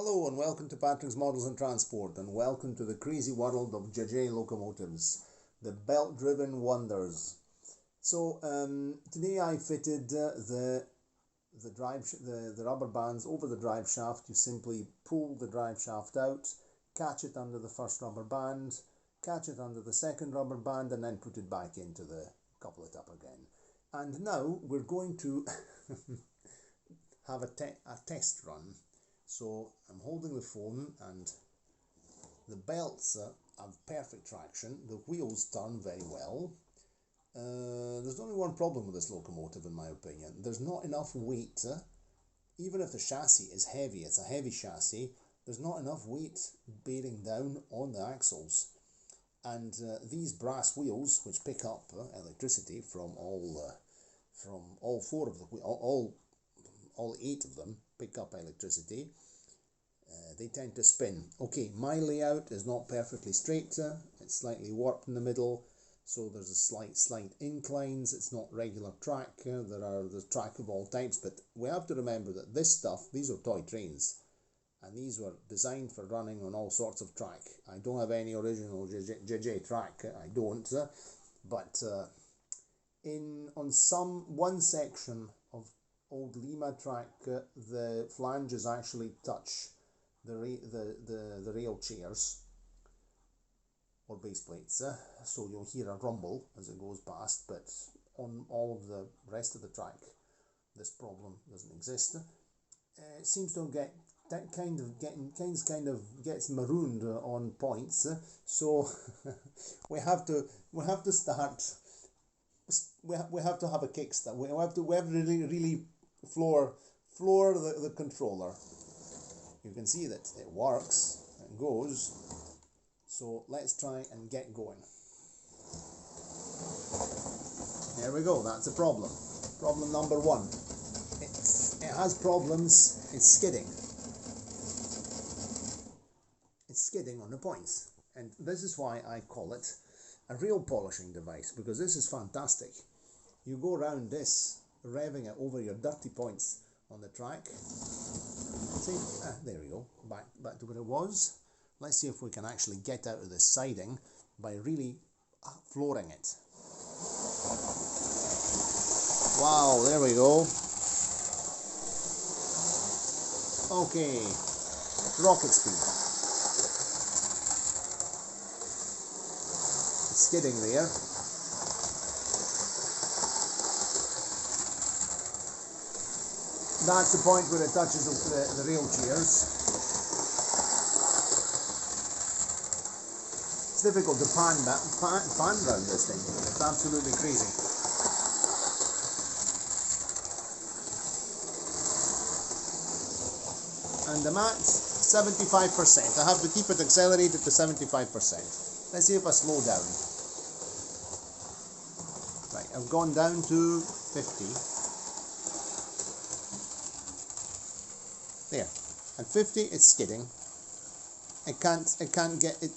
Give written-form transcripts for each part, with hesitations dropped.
Hello and welcome to Patrick's Models and Transport, and welcome to the crazy world of GéGé locomotives, the belt-driven wonders. So today I fitted the rubber bands over the drive shaft. You simply pull the drive shaft out, catch it under the first rubber band, catch it under the second rubber band, and then put it back into couple it up again. And now we're going to have a test run. So I'm holding the phone and the belts have perfect traction, the wheels turn very well. There's only one problem with this locomotive in my opinion. There's not enough weight, even if the chassis is heavy, it's a heavy chassis, there's not enough weight bearing down on the axles. And these brass wheels, which pick up electricity from all four of the all 8 of them, pick up electricity. They tend to spin. Okay, my layout is not perfectly straight. It's slightly warped in the middle, so there's a slight inclines. It's not regular track. There's track of all types, but we have to remember that this stuff, these are toy trains, and these were designed for running on all sorts of track. I don't have any original GéGé track. I don't, but on one section of old Lima track, the flanges actually touch the rail chairs or base plates, so you'll hear a rumble as it goes past. But on all of the rest of the track, this problem doesn't exist. It seems to get that kind of gets marooned on points, so we have to start. We have to have a kickstart. We have to really floor the controller. You can see that it works and goes. So let's try and get going. There we go. That's a problem. Problem number 1. It has problems. It's skidding. It's skidding on the points, and this is why I call it a rail polishing device, because this is fantastic. You go around this, revving it over your dirty points on the track. See, there we go, back to where it was. Let's see if we can actually get out of this siding by really flooring it. Wow, there we go. Okay, rocket speed. It's skidding there. That's the point where it touches the rail chairs. It's difficult to pan round this thing. It's absolutely crazy. And I'm at 75%. I have to keep it accelerated to 75%. Let's see if I slow down. Right, I've gone down to 50. There, at 50 it's skidding. It can't get it.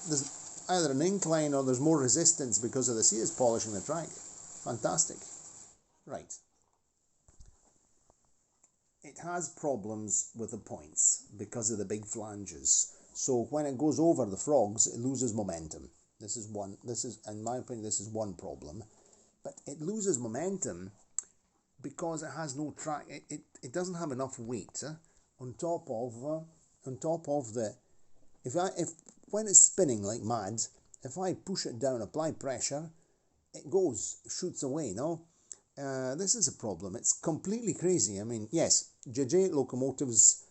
There's either an incline or there's more resistance because of the sea is polishing the track. Fantastic. Right. It has problems with the points because of the big flanges. So when it goes over the frogs, it loses momentum. This is in my opinion, this is one problem. But it loses momentum because it has no track. It doesn't have enough weight on top of the. If when it's spinning like mad, if I push it down, apply pressure, it shoots away. No, this is a problem. It's completely crazy. I mean, yes, GéGé locomotives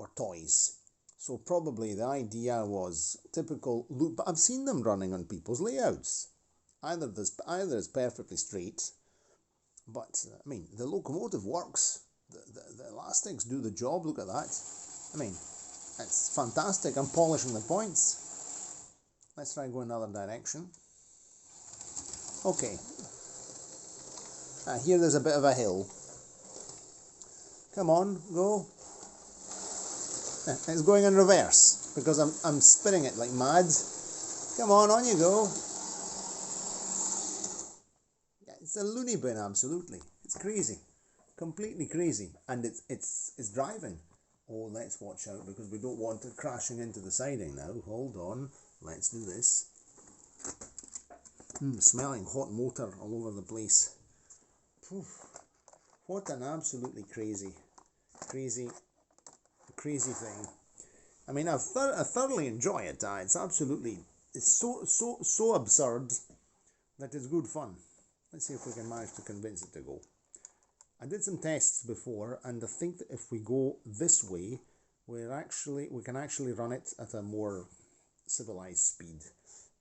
are toys, so probably the idea was typical loop. But I've seen them running on people's layouts. Either it's perfectly straight. But, I mean, the locomotive works. The elastics do the job. Look at that. I mean, it's fantastic. I'm polishing the points. Let's try and go another direction. Okay. Here there's a bit of a hill. Come on, go. It's going in reverse because I'm spinning it like mad. Come on you go. It's a loony bin, absolutely. It's crazy, completely crazy, and it's driving. Oh, let's watch out because we don't want it crashing into the siding now. Hold on, let's do this. Smelling hot motor all over the place. Poof. What an absolutely crazy thing. I mean, I thoroughly enjoy it. It's so absurd that it's good fun. Let's see if we can manage to convince it to go. I did some tests before, and I think that if we go this way, we can actually run it at a more civilized speed,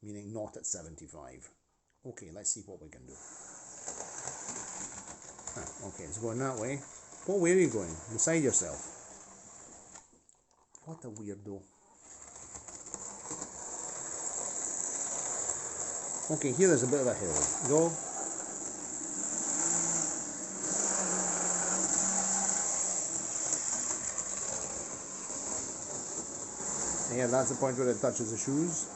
meaning not at 75. Okay, let's see what we can do. Okay, it's going that way. What way are you going? Beside yourself. What a weirdo. Okay, here there's a bit of a hill. Go. Yeah, that's the point where it touches the shoes.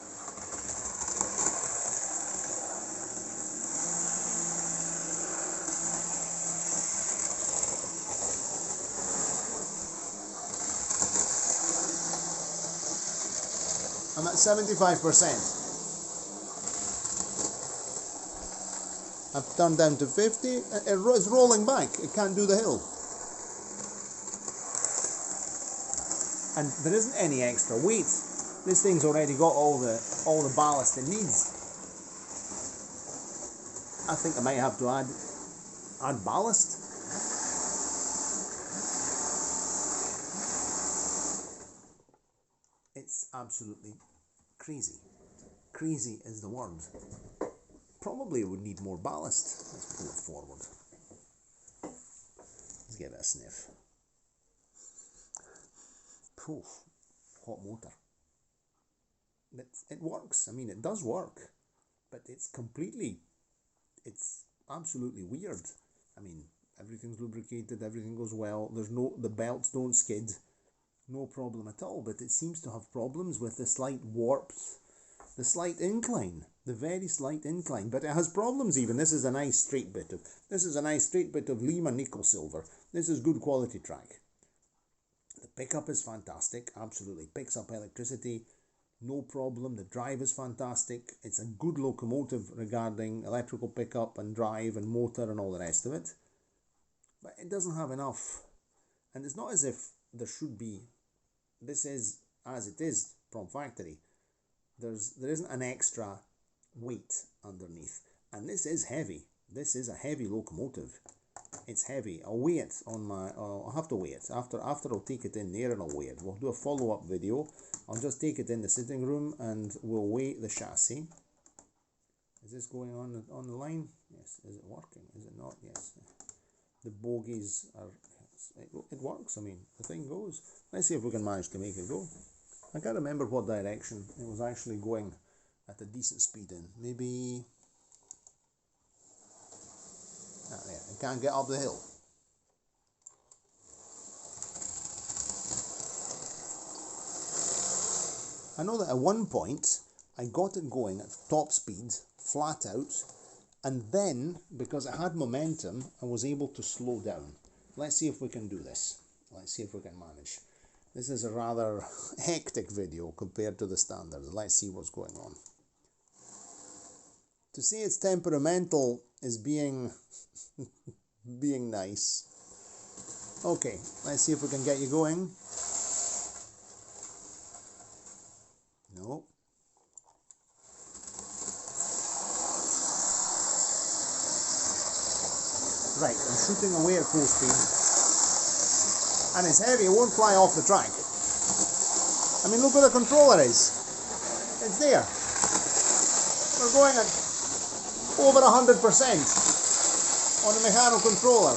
I'm at 75%. I've turned down to 50. It's rolling back. It can't do the hill. And there isn't any extra weight. This thing's already got all the ballast it needs. I think I might have to add ballast. It's absolutely crazy. Crazy is the word. Probably would need more ballast. Let's pull it forward. Let's give it a sniff. Poof, hot motor. It works. I mean, it does work, but it's absolutely weird. I mean, everything's lubricated, everything goes well. The belts don't skid, no problem at all. But it seems to have problems with the slight warmth, the slight incline, the very slight incline. But it has problems even. This is a nice straight bit of Lima nickel silver. This is good quality track. The pickup is fantastic, absolutely. Picks up electricity, no problem. The drive is fantastic. It's a good locomotive regarding electrical pickup and drive and motor and all the rest of it. But it doesn't have enough. And it's not as if there should be. This is as it is from factory. There isn't an extra weight underneath. And this is heavy. This is a heavy locomotive. It's heavy. I'll weigh it on my. I'll have to weigh it after. I'll take it in there and I'll weigh it. We'll do a follow-up video. I'll just take it in the sitting room and we'll weigh the chassis. Is this going on the line? Yes. Is it working? Is it not? Yes. The bogies are. It works. I mean, the thing goes. Let's see if we can manage to make it go. I can't remember what direction it was actually going at a decent speed in. Maybe. There, it can't get up the hill. I know that at one point I got it going at top speed, flat out, and then because it had momentum, I was able to slow down. Let's see if we can do this. Let's see if we can manage. This is a rather hectic video compared to the standards. Let's see what's going on. To say it's temperamental is being nice. Okay, let's see if we can get you going. No. Right, I'm shooting away at full speed. And it's heavy, it won't fly off the track. I mean, look where the controller is. It's there. We're going at over 100% on the mechanical controller.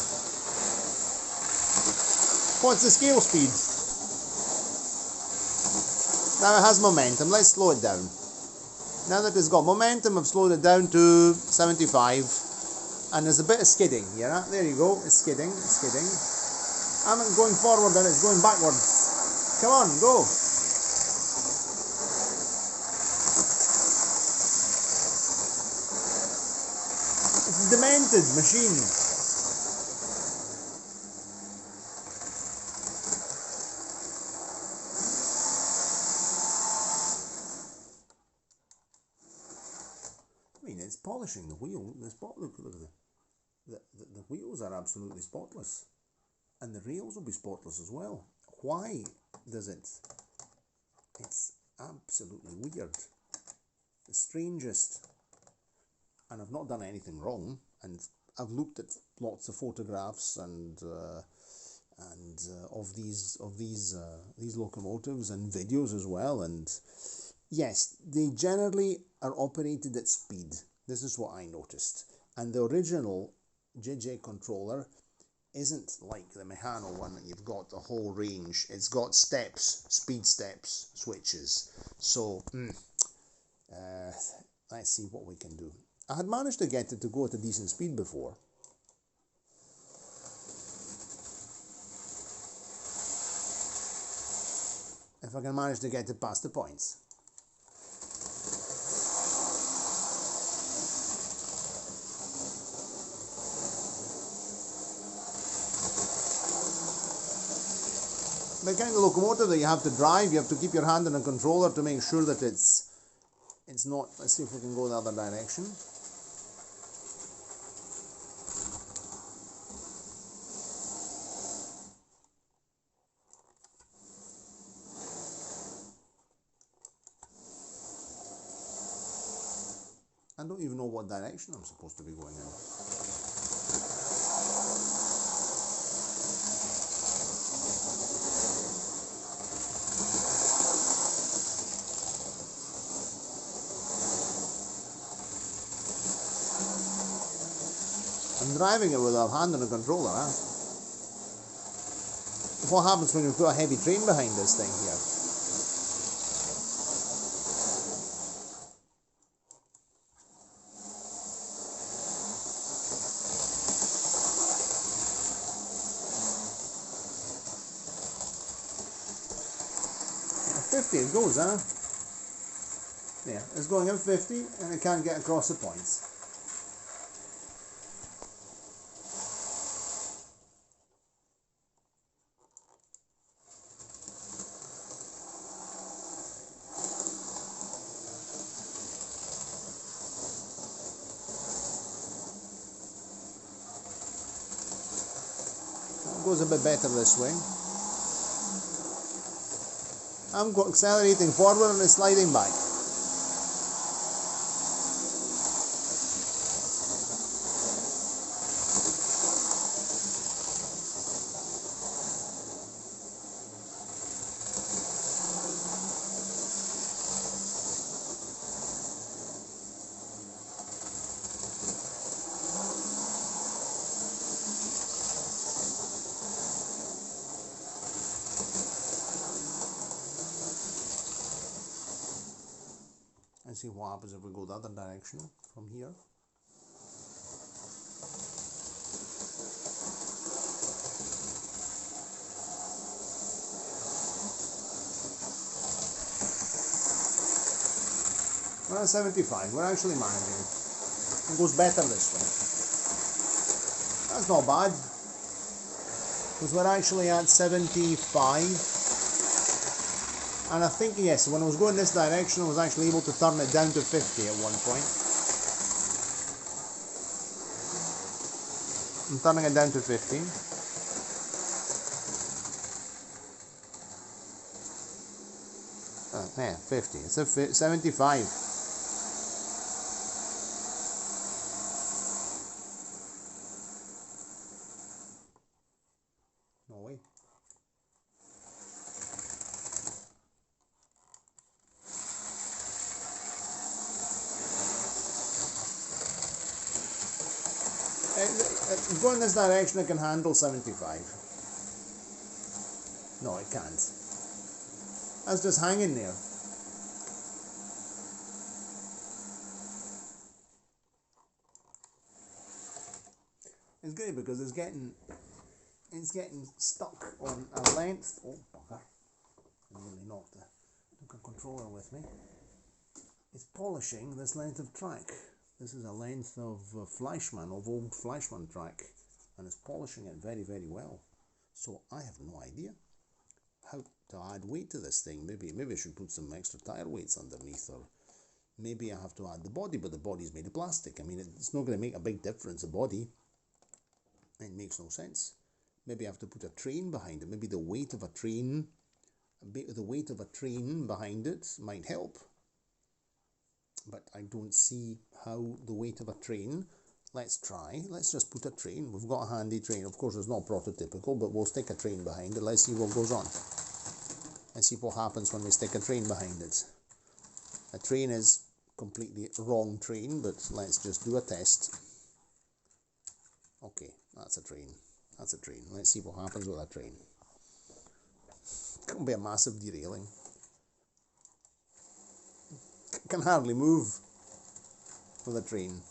What's the scale speed? Now it has momentum. Let's slow it down. Now that it's got momentum, I've slowed it down to 75. And there's a bit of skidding. Yeah, there you go. It's skidding. It's skidding. I'm going forward and it's going backwards. Come on, go. It's a demented machine. it's polishing the wheel. Look at the wheels are absolutely spotless, and the rails will be spotless as well. Why does it? It's absolutely weird, the strangest. And I've not done anything wrong, and I've looked at lots of photographs and of these locomotives and videos as well, and yes, they generally are operated at speed. This is what I noticed. And the original GéGé controller isn't like the Mechano one that you've got the whole range. It's got steps, speed steps, switches. So let's see what we can do. I had managed to get it to go at a decent speed before. If I can manage to get it past the points. The kind of locomotive that you have to drive, you have to keep your hand on a controller to make sure that it's not. Let's see if we can go the other direction. I don't even know what direction I'm supposed to be going in. I'm driving it with a hand on a controller, huh? What happens when you put a heavy train behind this thing here? At 50 it goes, huh? Yeah, it's going at 50 and it can't get across the points. It goes a bit better this way. I'm accelerating forward and it's sliding back. And see what happens if we go the other direction from here. We're at 75, we're actually managing. It goes better this way. That's not bad, because we're actually at 75. And I think, yes, when I was going this direction, I was actually able to turn it down to 50 at one point. I'm turning it down to 50. Yeah, 50. It's a 75. No way. Going this direction, I can handle 75. No, it can't. That's just hanging there. It's great because it's getting stuck on a length. Oh bugger! I nearly knocked the controller with me. It's polishing this length of track. This is a length of Fleischmann, of old Fleischmann track, and it's polishing it very, very well. So I have no idea how to add weight to this thing. Maybe I should put some extra tire weights underneath, or maybe I have to add the body, but the body's made of plastic. I mean, it's not going to make a big difference, the body. It makes no sense. Maybe I have to put a train behind it. Maybe the weight of a train, behind it might help. But I don't see how the weight of a train. Let's try. Let's just put a train. We've got a handy train. Of course, it's not prototypical, but we'll stick a train behind it. Let's see what goes on. Let's see what happens when we stick a train behind it. A train is completely wrong train, but let's just do a test. Okay, that's a train. That's a train. Let's see what happens with a train. It can be a massive derailing. Can hardly move with a train.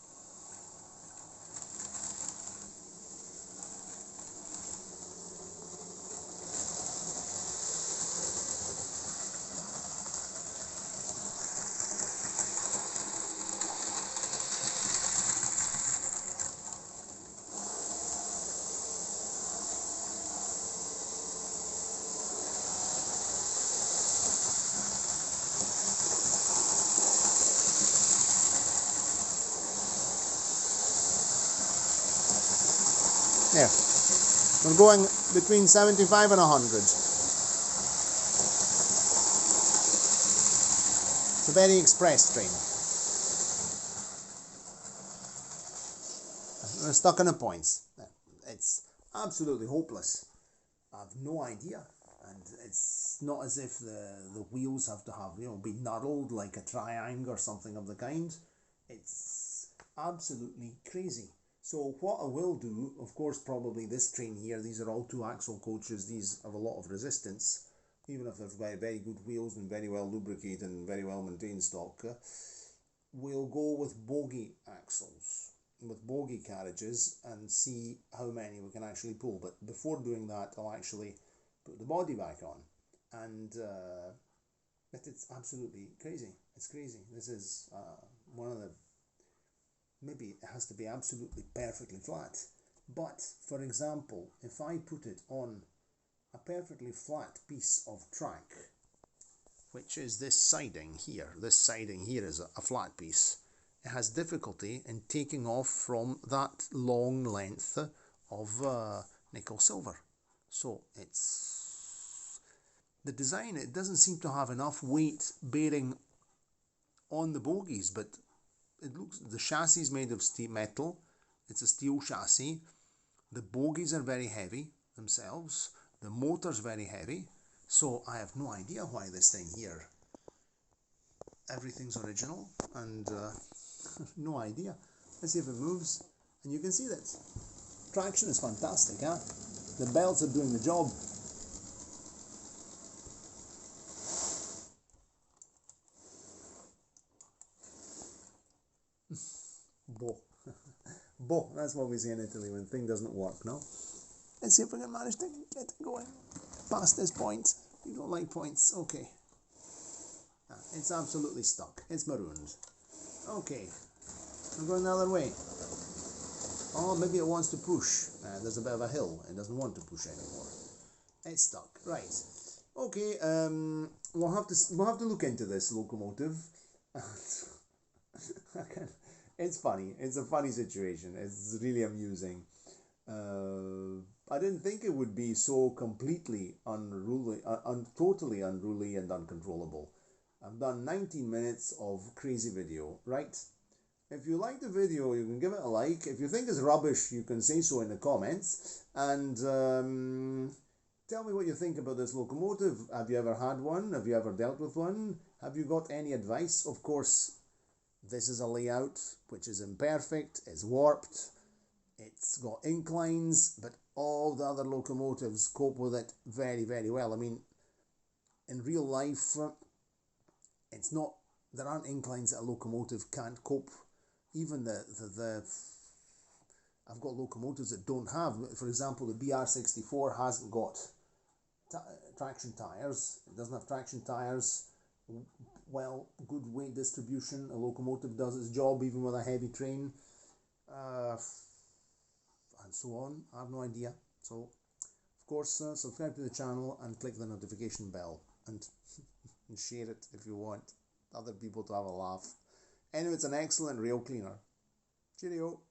There, we're going between 75 and 100. It's a very express train. We're stuck in the points. It's absolutely hopeless. I've no idea. And it's not as if the wheels have to have, be knurled like a triangle or something of the kind. It's absolutely crazy. So what I will do, of course, probably this train here, these are all 2-axle coaches, these have a lot of resistance, even if they've got very good wheels and very well lubricated and very well maintained stock. We'll go with bogie axles, with bogie carriages, and see how many we can actually pull. But before doing that, I'll actually put the body back on. And it's absolutely crazy. It's crazy. This is one of the... Maybe it has to be absolutely perfectly flat. But, for example, if I put it on a perfectly flat piece of track, which is this siding here is a flat piece, it has difficulty in taking off from that long length of nickel silver. So it's the design, it doesn't seem to have enough weight bearing on the bogies, but it looks, the chassis is made of metal. It's a steel chassis. The bogies are very heavy themselves. The motor's very heavy. So I have no idea why this thing here, everything's original, and no idea. Let's see if it moves. And you can see that traction is fantastic, huh? The belts are doing the job. Boh. Boh, that's what we say in Italy when thing doesn't work, no? Let's see if we can manage to get it going past this point. You don't like points, okay. It's absolutely stuck. It's marooned. Okay, I'm going the other way. Oh, maybe it wants to push. There's a bit of a hill. It doesn't want to push anymore. It's stuck. Right. Okay. We'll have to look into this locomotive. It's funny. It's a funny situation. It's really amusing. I didn't think it would be so completely unruly, totally unruly and uncontrollable. I've done 19 minutes of crazy video, right? If you like the video, you can give it a like. If you think it's rubbish, you can say so in the comments. And tell me what you think about this locomotive. Have you ever had one? Have you ever dealt with one? Have you got any advice? Of course, this is a layout which is imperfect, it's warped, it's got inclines, but all the other locomotives cope with it very, very well. I mean, in real life, it's not, there aren't inclines that a locomotive can't cope. Even I've got locomotives that don't have, for example, the BR64 hasn't got traction tires. It doesn't have traction tires. Well, good weight distribution. A locomotive does its job even with a heavy train, and so on. I have no idea. So, of course, subscribe to the channel and click the notification bell, and share it if you want other people to have a laugh. Anyway, it's an excellent rail cleaner. Cheerio.